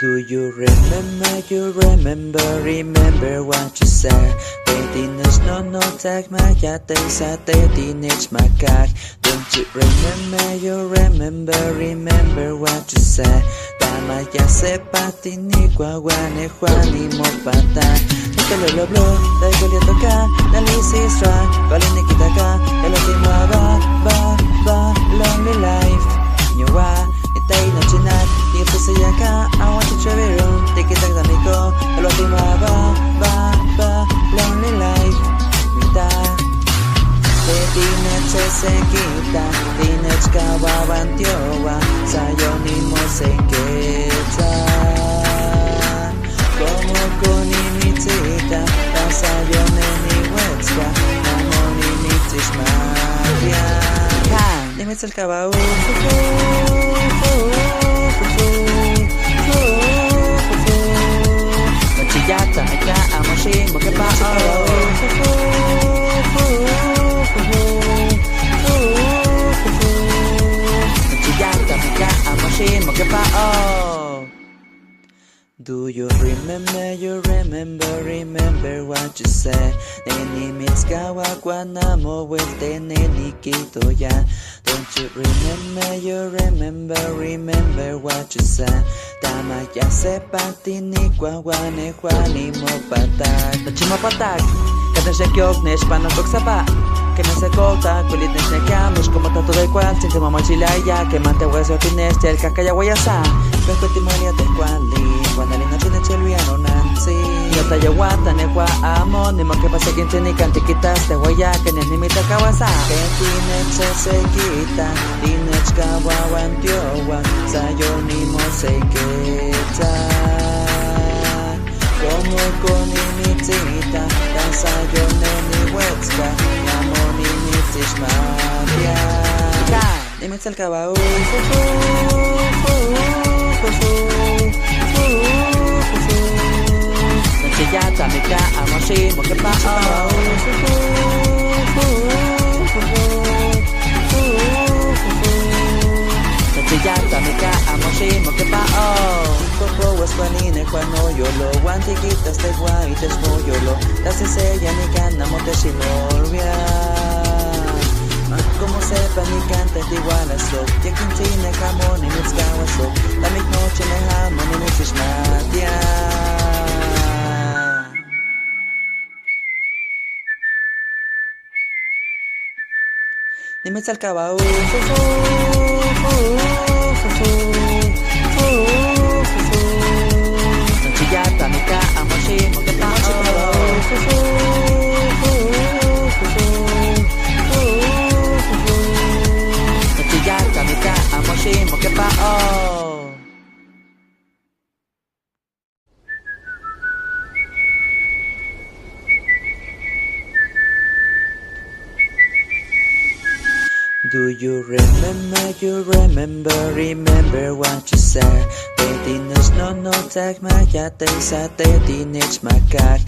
Do you remember what you said? Teenage no tag my sa teenage makak. Don't you remember what you said? Tama ya sepa tini guaguane juani mo pata. Nito lo dai goliato ka, nalisi stra, balini kita ka, elotimo ba, lonely life. Nyawa, itay na chinat, ito saya ka, I want to travel room, tikitak damiko, elotimo ba, lonely life. Mita, teenage se kita, teenage kawawantiowa, sayonimo se kita. Como konimitsita, tasayone ni wetska, namoni mitis magia. Limits el cabao. Machillata, acá amoshi, mokepao. Machillata, acá amoshi, mokepao. Do you remember what you said? Neni mitskawa kwanamo wete neni kito ya. Don't you remember what you said? Tama ya sepa tini kwawane kwani mo patak. Tachimo patak, katan siya kyok nesh panokok sapa. Que no se corta, kulit nesh nekamish como tato del cual sin tema mochilaya que mante hueso tines el kakaya guayasa. Pesco timonia te kwali, cuando la noche de cheluiano nancy. Yo te yawata ne kwa amo, ni mo que pase quien tiene cantiquitas te guaya que ni mita kawasa. Que tineche se quita, tinech kawawantiowa, sayoni mo se quita. Como con imitita, tasayone ni wetska, namoni mitis magia. Limits el cabao. Machillata, mika, amoshi, mokepao. Machillata, mika, amoshi, mokepao. Koko waspanine kwano yolo, wantikitas te guay te smoyolo, tasi seya ni kana mote shimolvia. Como sepa ni canta igual a so, ya quintine jamón y mitzkawa so, la mit noche me jamón y mitzishmatia. Ni mitz al cabao. Machillata, mika, amoshi, mokepao. Machillata, mika, amoshi, mokepao. Do you remember what you said? Teenage no tag my sa teenage makak.